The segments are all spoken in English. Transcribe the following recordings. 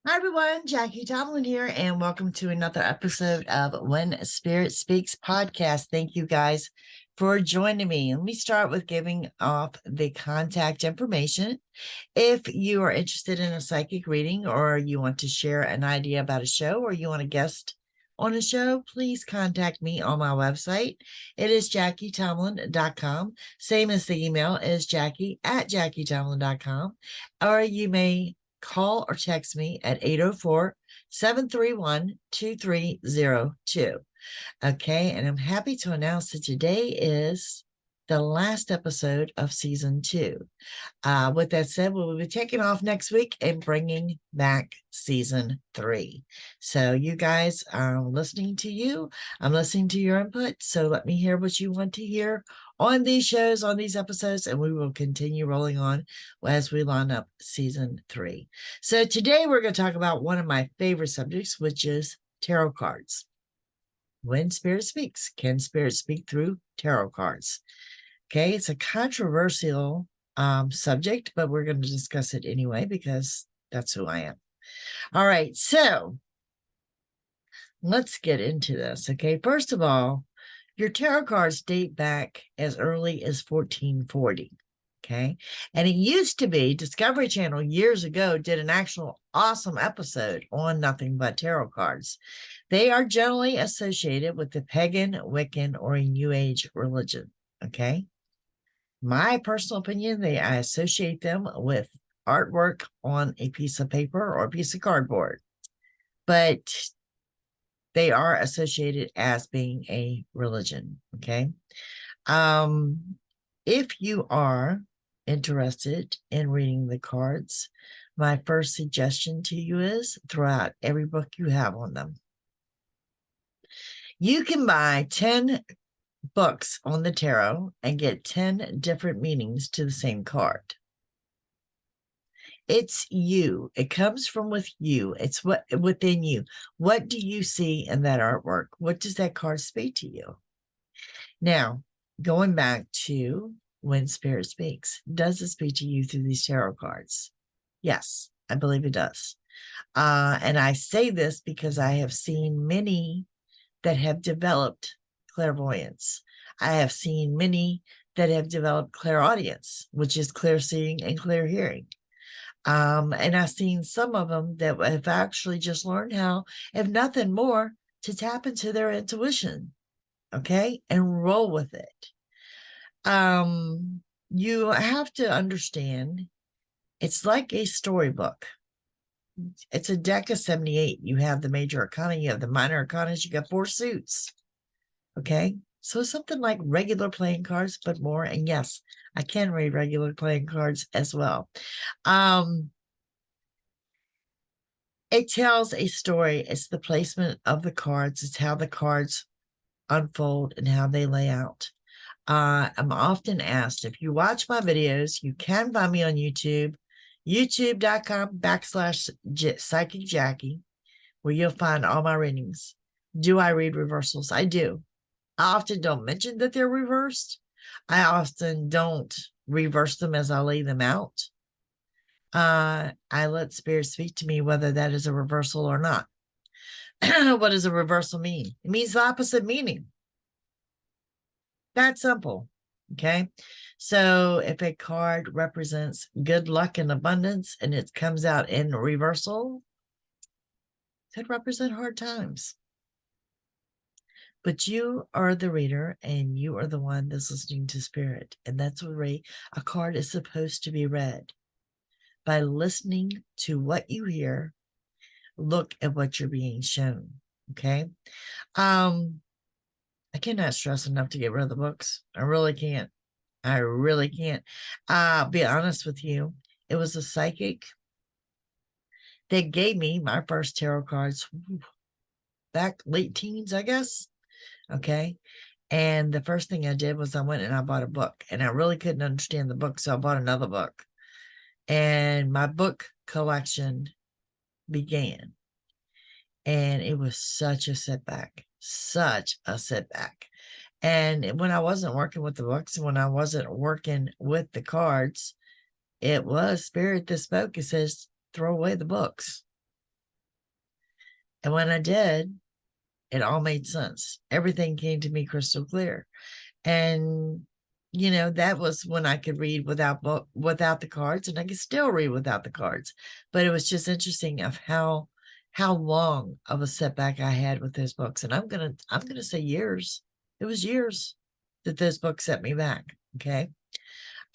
Hi everyone, Jackie-Tomlin here, and welcome to another episode of When Spirit Speaks podcast. Thank you guys for joining me. Let me start with giving off the contact information. If you are interested in a psychic reading, or you want to share an idea about a show, or you want a guest on a show, please contact me on my website. It is JackieTomlin.com. Same as the email is Jackie@JackieTomlin.com. Or you may call or text me at 804-731-2302. Okay, and I'm happy to announce that today is the last episode of season 2. With that said, we will be taking off next week and bringing back season 3. So you guys, I'm listening to you. I'm listening to your input. So let me hear what you want to hear on these shows, on these episodes, and we will continue rolling on as we line up season 3. So today we're going to talk about one of my favorite subjects, which is tarot cards. When Spirit Speaks, can Spirit speak through tarot cards? Okay, it's a controversial subject, but we're going to discuss it anyway because that's who I am. All right, so let's get into this. Okay, first of all, your tarot cards date back as early as 1440. Okay, and it used to be Discovery Channel years ago did an actual awesome episode on nothing but tarot cards. They are generally associated with the pagan, Wiccan, or New Age religion. Okay, my personal opinion, I associate them with artwork on a piece of paper or a piece of cardboard, but they are associated as being a religion. Okay. If you are interested in reading the cards, my first suggestion to you is throw out every book you have on them. You can buy 10 books on the tarot and get 10 different meanings to the same card. It's you. It comes from with you. It's what within you. What do you see in that artwork? What does that card speak to you? Now, going back to When Spirit Speaks, does it speak to you through these tarot cards? Yes, I believe it does. And I say this because I have seen many that have developed clairvoyance. I have seen many that have developed clairaudience, which is clear seeing and clear hearing. And I've seen some of them that have actually just learned how, if nothing more, to tap into their intuition, okay, and roll with it. You have to understand, it's like a storybook. It's a deck of 78. You have the major arcana, you have the minor arcana, you got 4 suits. Okay, so something like regular playing cards, but more. And yes, I can read regular playing cards as well. It tells a story. It's the placement of the cards. It's how the cards unfold and how they lay out. I'm often asked, if you watch my videos, you can find me on YouTube, youtube.com/Psychic Jackie, where you'll find all my readings. Do I read reversals? I do. I often don't mention that they're reversed. I often don't reverse them as I lay them out. I let Spirit speak to me whether that is a reversal or not. What does a reversal mean? It means the opposite meaning. That simple. Okay. So if a card represents good luck and abundance and it comes out in reversal, it could represent hard times. But you are the reader and you are the one that's listening to Spirit. And that's what a card is supposed to be read. By listening to what you hear, look at what you're being shown. Okay. I cannot stress enough to get rid of the books. I really can't. I really can't. Be honest with you. It was a psychic that gave me my first tarot cards back late teens, I guess. Okay. And the first thing I did was I went and I bought a book, and I really couldn't understand the book. So I bought another book, and my book collection began. And it was such a setback, such a setback. And when I wasn't working with the books, when I wasn't working with the cards, it was Spirit that spoke. It says, throw away the books. And when I did, it all made sense. Everything came to me crystal clear. And that was when I could read without the cards, and I could still read without the cards. But it was just interesting of how long of a setback I had with those books. And I'm gonna say years. It was years that those books set me back. Okay.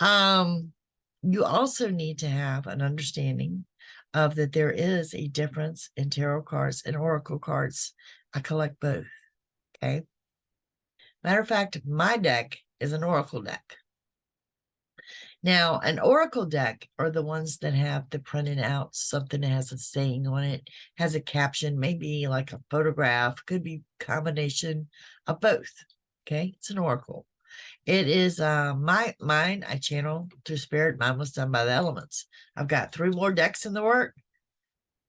You also need to have an understanding of that there is a difference in tarot cards and oracle cards. I collect both. Okay. Matter of fact, my deck is an oracle deck. Now, an oracle deck are the ones that have the printed out something that has a saying on it, has a caption, maybe like a photograph, could be combination of both. Okay, it's an oracle. It is mine. I channel through spirit. Mine was done by the elements. I've got 3 more decks in the work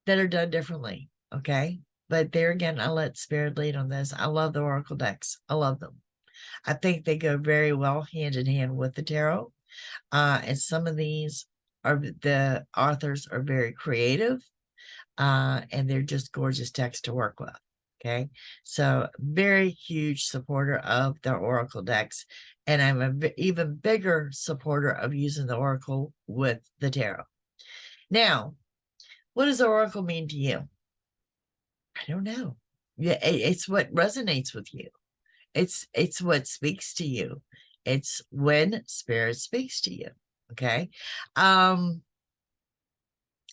that are done differently. Okay, but there again, I let spirit lead on this. I love the oracle decks. I love them. I think they go very well hand in hand with the tarot. And some of these the authors are very creative, and they're just gorgeous text to work with. Okay, so very huge supporter of the oracle decks, and I'm an even bigger supporter of using the oracle with the tarot. Now, what does the oracle mean to you? I don't know. Yeah, it's what resonates with you. It's what speaks to you. It's when spirit speaks to you. Okay.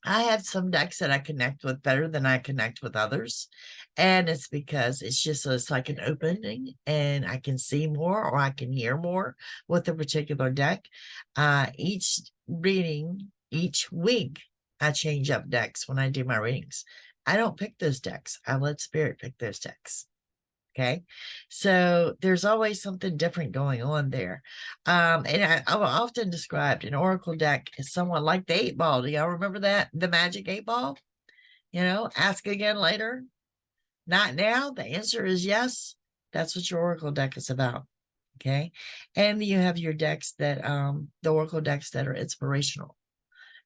I have some decks that I connect with better than I connect with others. And it's because it's like an opening, and I can see more or I can hear more with a particular deck. Each reading, each week, I change up decks when I do my readings. I don't pick those decks. I let spirit pick those decks. Okay, so there's always something different going on there. And I've often described an oracle deck as somewhat like the 8-ball. Do y'all remember that? The magic 8-ball? Ask again later. Not now. The answer is yes. That's what your oracle deck is about. Okay, and you have your decks that the oracle decks that are inspirational.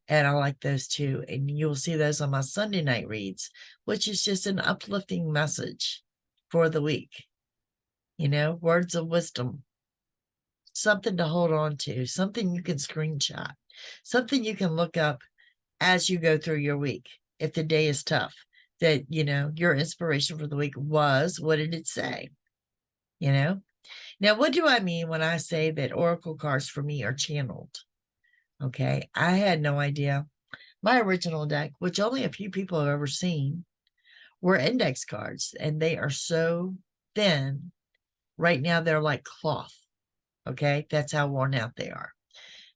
And I like those too. And you'll see those on my Sunday night reads, which is just an uplifting message for the week. Words of wisdom, something to hold on to, something you can screenshot, something you can look up as you go through your week. If the day is tough, that, your inspiration for the week was, what did it say? Now, what do I mean when I say that oracle cards for me are channeled? Okay, I had no idea. My original deck, which only a few people have ever seen, were index cards, and they are so thin. Right now, they're like cloth. Okay, that's how worn out they are.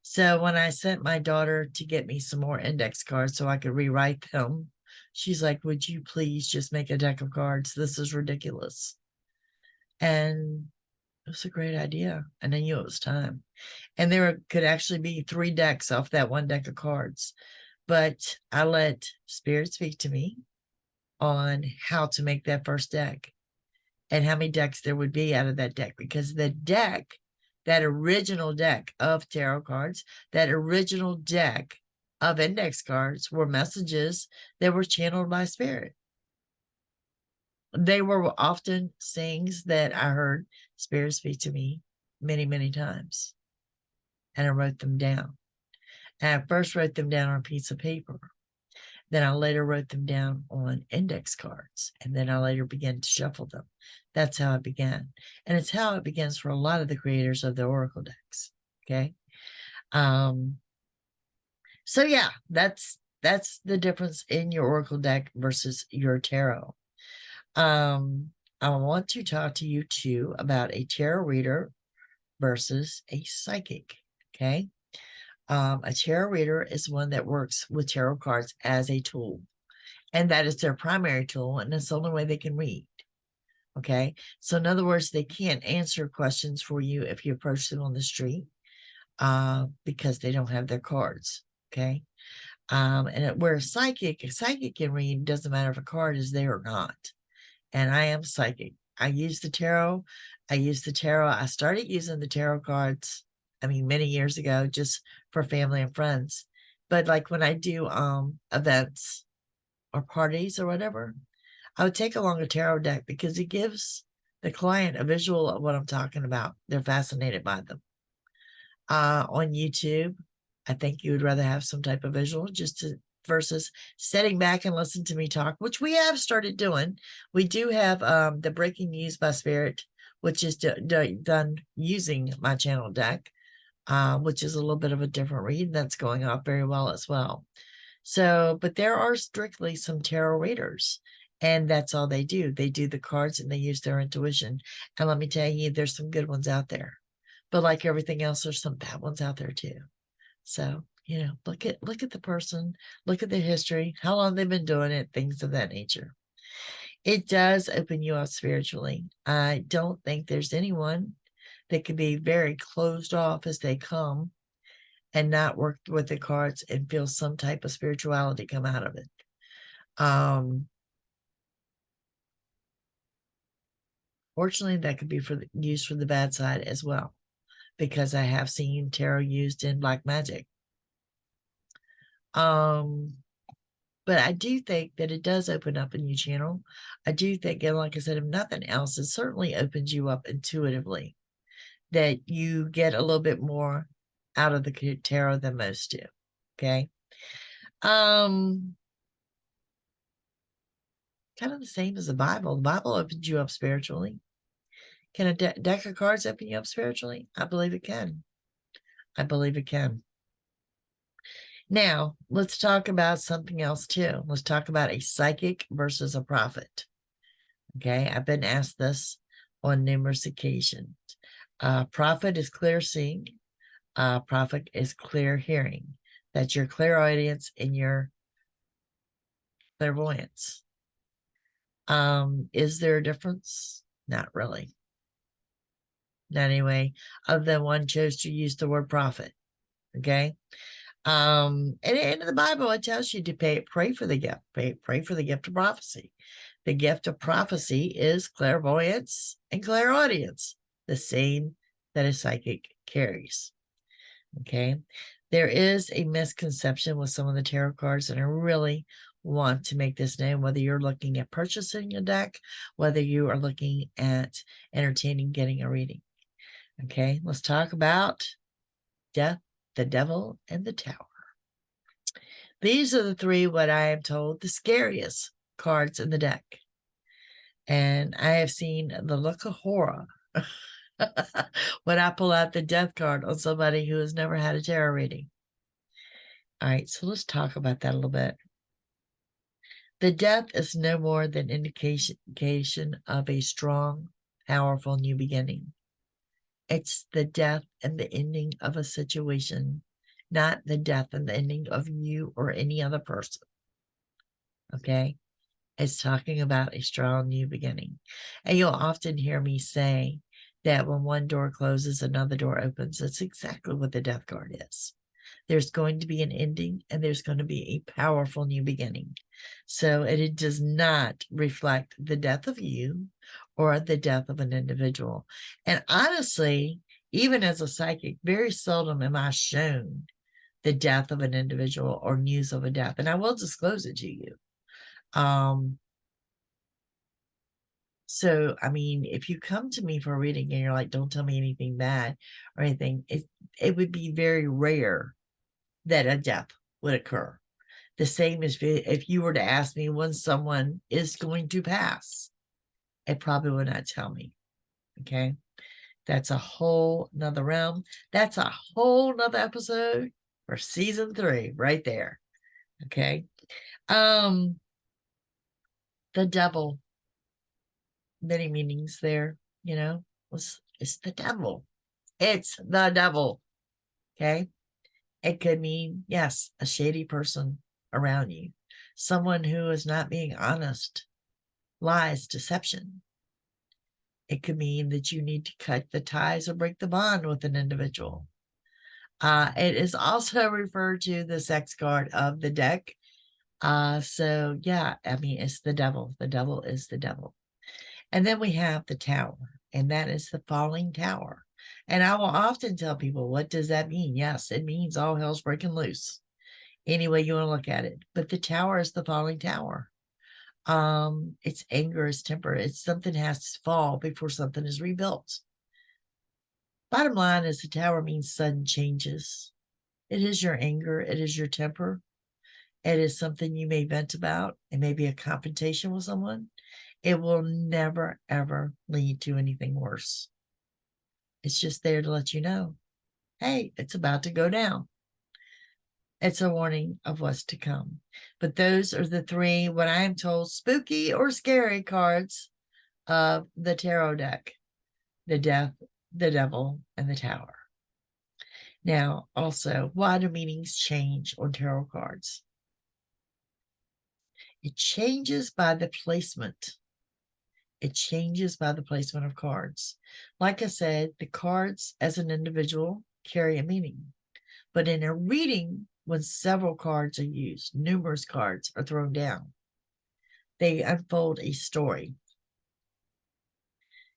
So when I sent my daughter to get me some more index cards so I could rewrite them, she's like, would you please just make a deck of cards? This is ridiculous. And it was a great idea. And I knew it was time. And there could actually be 3 decks off that one deck of cards. But I let spirit speak to me on how to make that first deck and how many decks there would be out of that deck, because the deck, that original deck of tarot cards, that original deck of index cards were messages that were channeled by spirit. They were often things that I heard spirit speak to me many, many times. And I wrote them down. And I first wrote them down on a piece of paper. Then I later wrote them down on index cards, and then I later began to shuffle them. That's how it began. And it's how it begins for a lot of the creators of the oracle decks. Okay. So yeah, that's the difference in your oracle deck versus your tarot. I want to talk to you too about a tarot reader versus a psychic. Okay. A tarot reader is one that works with tarot cards as a tool, and that is their primary tool, and it's the only way they can read. Okay, so in other words, they can't answer questions for you if you approach them on the street, because they don't have their cards. Okay, where a psychic can read, doesn't matter if a card is there or not. And I am psychic. I use the tarot. I started using the tarot cards, many years ago, just for family and friends. But like when I do events or parties or whatever, I would take along a tarot deck because it gives the client a visual of what I'm talking about. They're fascinated by them. On YouTube, I think you would rather have some type of visual versus sitting back and listen to me talk, which we have started doing. We do have the Breaking News by Spirit, which is done using my channel deck, which is a little bit of a different read that's going off very well as well. So, but there are strictly some tarot readers, and that's all they do. They do the cards and they use their intuition. And let me tell you, there's some good ones out there. But like everything else, there's some bad ones out there too. So, you know, look at the person, look at their history, how long they've been doing it, things of that nature. It does open you up spiritually. I don't think there's anyone that can be very closed off as they come and not work with the cards and feel some type of spirituality come out of it. Fortunately, that could be used for the bad side as well, because I have seen tarot used in black magic. But I do think that it does open up a new channel. I do think, and like I said, if nothing else, it certainly opens you up intuitively, that you get a little bit more out of the tarot than most do. Okay. Kind of the same as the Bible. The Bible opens you up spiritually. Can a deck of cards open you up spiritually? I believe it can. I believe it can. Now, let's talk about something else too. Let's talk about a psychic versus a prophet. Okay, I've been asked this on numerous occasions. Prophet is clear seeing. Prophet is clear hearing. That's your clairaudience and your clairvoyance. Is there a difference? Not really. Not anyway, other than one chose to use the word prophet. Okay. And in the Bible, it tells you to pray for the gift, pray for the gift of prophecy. The gift of prophecy is clairvoyance and clairaudience, the same that a psychic carries. Okay. There is a misconception with some of the tarot cards, and I really want to make this known, whether you're looking at purchasing a deck, whether you are looking at entertaining getting a reading. Okay, let's talk about death, the devil, and the tower. These are the three, what I am told, the scariest cards in the deck. And I have seen the look of horror when I pull out the death card on somebody who has never had a tarot reading. All right, so let's talk about that a little bit. The death is no more than indication of a strong, powerful new beginning. It's the death and the ending of a situation, not the death and the ending of you or any other person. Okay? It's talking about a strong new beginning. And you'll often hear me say that when one door closes, another door opens. That's exactly what the death card is. There's going to be an ending and there's going to be a powerful new beginning. So it does not reflect the death of you or the death of an individual. And honestly, even as a psychic, very seldom am I shown the death of an individual or news of a death. And I will disclose it to you. So, I mean, if you come to me for a reading and you're like, don't tell me anything bad or anything, it would be very rare that a death would occur. The same as if you were to ask me when someone is going to pass, it probably would not tell me. Okay. That's a whole nother realm. That's a whole nother episode for season 3 right there. Okay. The devil, many meanings there, you know, it's the devil. It's the devil. Okay. It could mean, yes, a shady person around you, someone who is not being honest, lies, deception. It could mean that you need to cut the ties or break the bond with an individual. It is also referred to the sex card of the deck. So yeah, I mean, it's the devil. The devil is the devil. And then we have the tower, and that is the falling tower. And I will often tell people, what does that mean? Yes, it means all hell's breaking loose. Any way you want to look at it. But the tower is the falling tower. It's anger, it's temper. It's something has to fall before something is rebuilt. Bottom line is the Tower means sudden changes. It is your anger. It is your temper. It is something you may vent about. It may be a confrontation with someone. It will never, ever lead to anything worse. It's just there to let you know, hey, it's about to go down. It's a warning of what's to come. But those are the three, what I am told, spooky or scary cards of the tarot deck: the Death, the Devil, and the Tower. Now, also, why do meanings change on tarot cards? It changes by the placement. It changes by the placement of cards. Like I said, the cards as an individual carry a meaning. But in a reading, when several cards are used, numerous cards are thrown down, they unfold a story.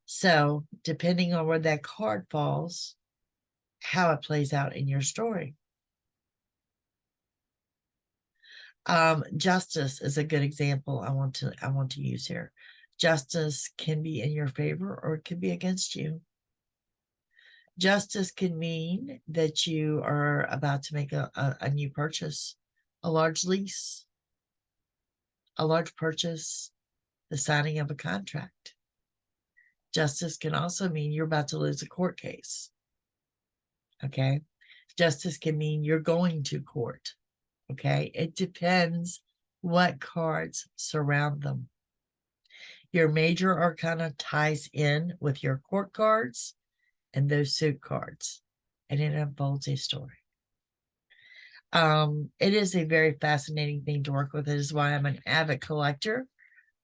So, depending on where that card falls, how it plays out in your story. Justice is a good example I want to use here. Justice can be in your favor or it can be against you. Justice can mean that you are about to make a new purchase, a large lease, a large purchase, the signing of a contract. Justice can also mean you're about to lose a court case. Okay. Justice can mean you're going to court. Okay. It depends what cards surround them. Your major arcana ties in with your court cards and those suit cards, and it unfolds a story. It is a very fascinating thing to work with. It is why I'm an avid collector.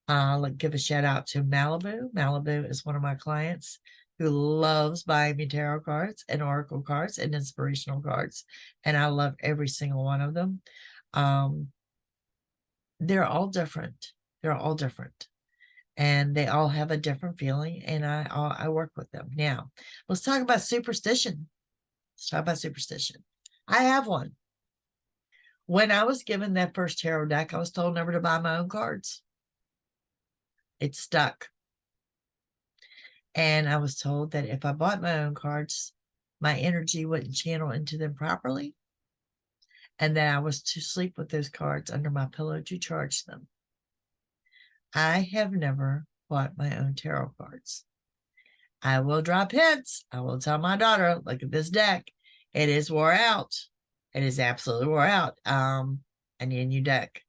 Let's give a shout out to Malibu. Malibu is one of my clients who loves buying me tarot cards and oracle cards and inspirational cards, and I love every single one of them. They're all different. They're all different. And they all have a different feeling, and I work with them. Now, let's talk about superstition. Let's talk about superstition. I have one. When I was given that first tarot deck, I was told never to buy my own cards. It stuck. And I was told that if I bought my own cards, my energy wouldn't channel into them properly, and that I was to sleep with those cards under my pillow to charge them. I have never bought my own tarot cards. I will drop hints. I will tell my daughter, look at this deck. It is wore out. It is absolutely wore out. I need a new deck.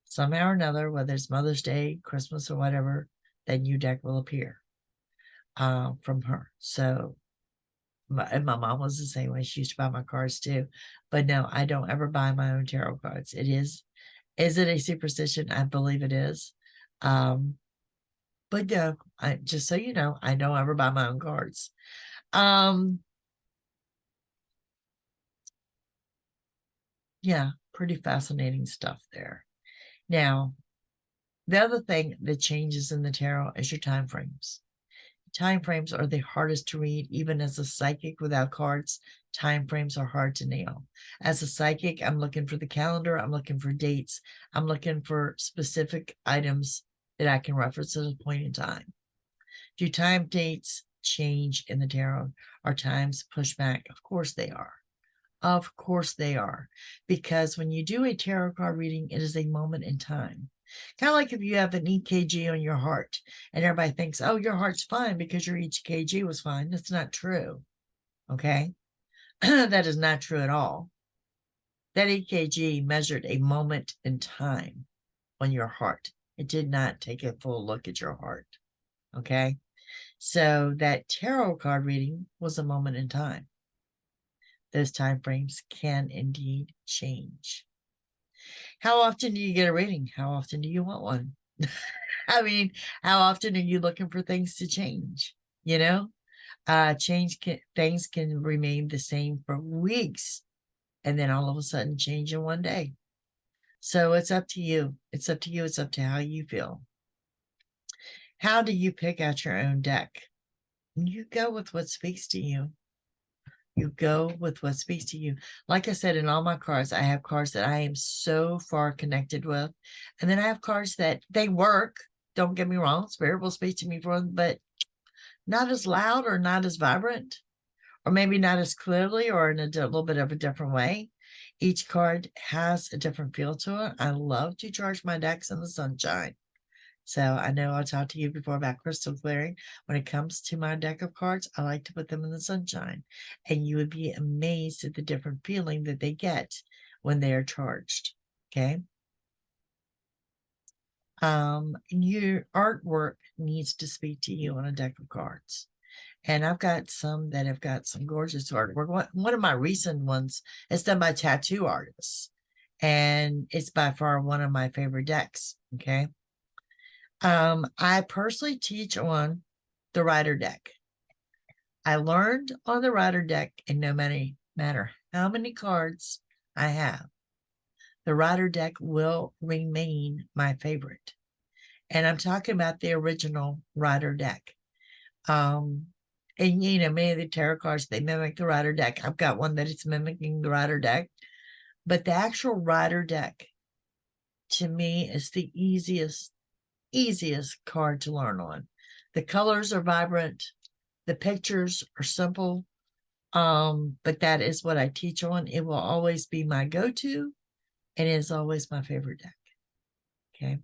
Somehow or another, whether it's Mother's Day, Christmas, or whatever, that new deck will appear from her. So, and my mom was the same way. She used to buy my cards too. But no, I don't ever buy my own tarot cards. Is it a superstition? I believe it is. But no, just so you know, I don't ever buy my own cards. Yeah, pretty fascinating stuff there. Now, the other thing that changes in the tarot is your time frames. Time frames are the hardest to read. Even as a psychic without cards, time frames are hard to nail. As a psychic, I'm looking for the calendar. I'm looking for dates. I'm looking for specific items that I can reference at a point in time. Do time dates change in the tarot? Are times pushed back? Of course they are. Of course they are. Because when you do a tarot card reading, it is a moment in time. Kind of like if you have an EKG on your heart and everybody thinks, oh, your heart's fine because your EKG was fine. That's not true. Okay. That is not true at all. That EKG measured a moment in time on your heart. It did not take a full look at your heart. Okay. So that tarot card reading was a moment in time. Those time frames can indeed change. How often do you get a reading? How often do you want one? I mean, how often are you looking for things to change? You know, things can remain the same for weeks and then all of a sudden change in one day. So it's up to you. It's up to you. It's up to how you feel. How do you pick out your own deck? You go with what speaks to you. You go with what speaks to you. Like I said, in all my cards, I have cards that I am so far connected with. And then I have cards that they work. Don't get me wrong. Spirit will speak to me for them, but not as loud or not as vibrant, or maybe not as clearly or in a little bit of a different way. Each card has a different feel to it. I love to charge my decks in the sunshine. So I know I talked to you before about crystal clearing. When it comes to my deck of cards, I like to put them in the sunshine. And you would be amazed at the different feeling that they get when they are charged. Okay. Your artwork needs to speak to you on a deck of cards. And I've got some that have got some gorgeous artwork. One of my recent ones is done by tattoo artists. And it's by far one of my favorite decks. Okay. I personally teach on the Rider deck. I learned on the Rider deck, and no matter how many cards I have, the Rider deck will remain my favorite. And I'm talking about the original Rider deck. And many of the tarot cards, they mimic the Rider deck. I've got one that is mimicking the Rider deck. But the actual Rider deck, to me, is the easiest card to learn on. The colors are vibrant. The pictures are simple. But that is what I teach on. It will always be my go-to, and it is always my favorite deck. Okay.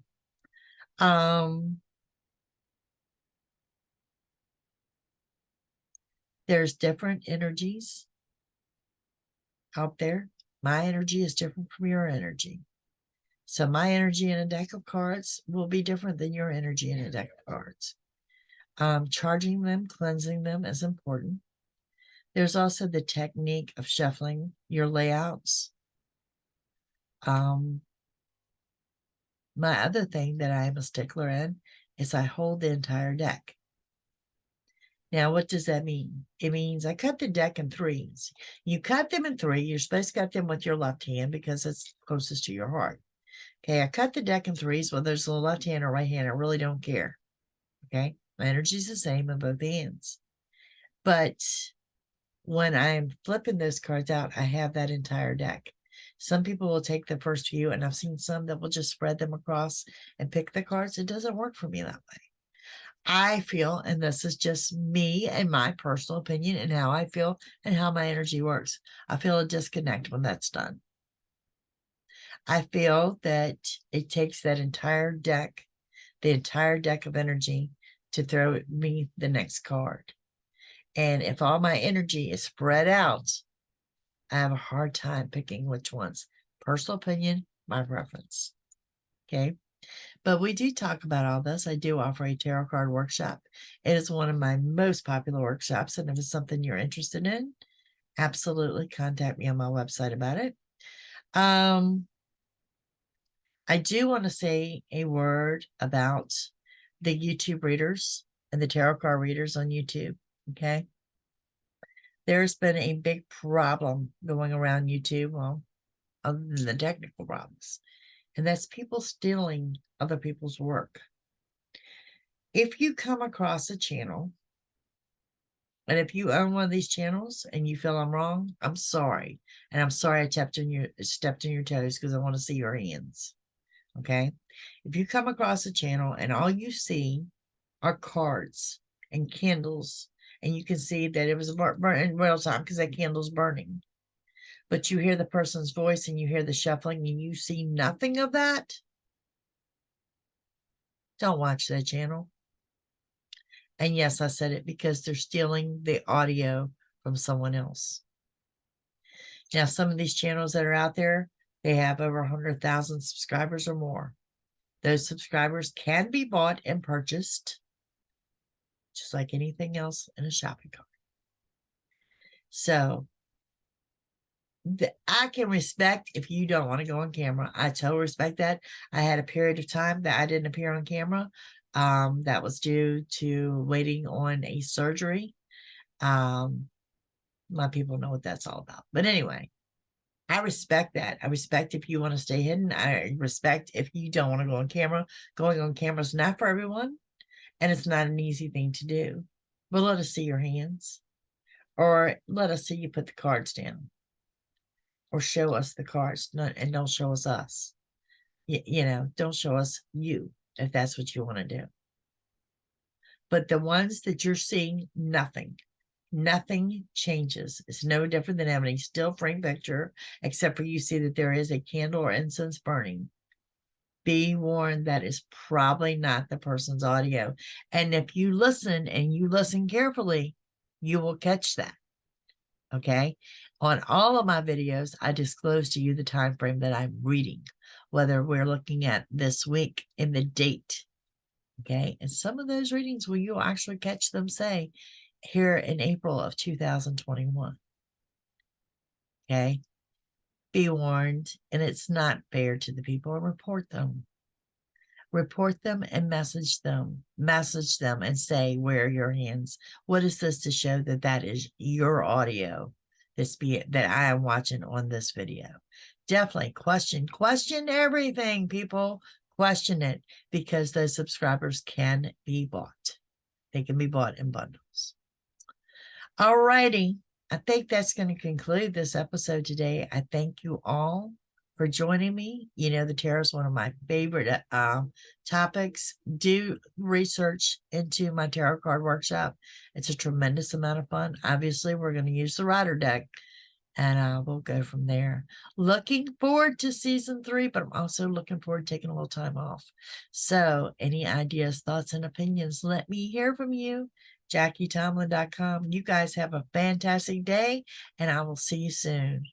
There's different energies out there. My energy is different from your energy. So my energy in a deck of cards will be different than your energy in a deck of cards. Charging them, cleansing them is important. There's also the technique of shuffling your layouts. My other thing that I am a stickler in is I hold the entire deck. Now, what does that mean? It means I cut the deck in threes. You cut them in three. You're supposed to cut them with your left hand because it's closest to your heart. Okay, I cut the deck in threes. Well, there's a left hand or right hand. I really don't care. Okay, my energy is the same in both hands. But when I'm flipping those cards out, I have that entire deck. Some people will take the first few, and I've seen some that will just spread them across and pick the cards. It doesn't work for me that way. I feel, and this is just me and my personal opinion and how I feel and how my energy works, I feel a disconnect when that's done. I feel that it takes that entire deck, the entire deck of energy, to throw me the next card. And if all my energy is spread out, I have a hard time picking which ones. Personal opinion, my preference. Okay. But we do talk about all this. I do offer a tarot card workshop. It is one of my most popular workshops. And if it's something you're interested in, absolutely contact me on my website about it. I do want to say a word about the YouTube readers and the tarot card readers on YouTube. Okay. There's been a big problem going around YouTube. Well, other than the technical problems, and that's people stealing other people's work. If you come across a channel, and if you own one of these channels and you feel I'm wrong, I'm sorry. And I'm sorry I stepped on your toes because I want to see your hands. Okay. If you come across a channel and all you see are cards and candles, and you can see that it was burning in real time because that candle's burning, but you hear the person's voice and you hear the shuffling and you see nothing of that, don't watch that channel. And yes, I said it because they're stealing the audio from someone else. Now, some of these channels that are out there, they have over 100,000 subscribers or more. Those subscribers can be bought and purchased, just like anything else in a shopping cart. So I can respect if you don't want to go on camera. I totally respect that. I had a period of time that I didn't appear on camera. That was due to waiting on a surgery. My people know what that's all about. But anyway, I respect that. I respect if you want to stay hidden. I respect if you don't want to go on camera. Going on camera is not for everyone, and it's not an easy thing to do. But let us see your hands. Or let us see you put the cards down. Or show us the cards, and don't show us. You know, don't show us you if that's what you want to do. But the ones that you're seeing, nothing changes. It's no different than having a still frame picture, except for you see that there is a candle or incense burning. Be warned, that is probably not the person's audio. And if you listen and you listen carefully, you will catch that. Okay. On all of my videos, I disclose to you the time frame that I'm reading, whether we're looking at this week in the date. Okay. And some of those readings will you actually catch them say here in April of 2021. Okay. Be warned. And it's not fair to the people. Report them. Report them and message them. Message them and say, where are your hands? What is this to show that that is your audio? That I am watching on this video. Definitely question everything, people. Question it, because those subscribers can be bought. They can be bought in bundles. All righty. I think that's going to conclude this episode today. I thank you all for joining me. You know, the tarot is one of my favorite topics. Do research into my tarot card workshop. It's a tremendous amount of fun. Obviously, we're going to use the rider deck, and we'll go from there. Looking forward to season 3, but I'm also looking forward to taking a little time off. So any ideas, thoughts, and opinions, let me hear from you. JackieTomlin.com. You guys have a fantastic day, and I will see you soon.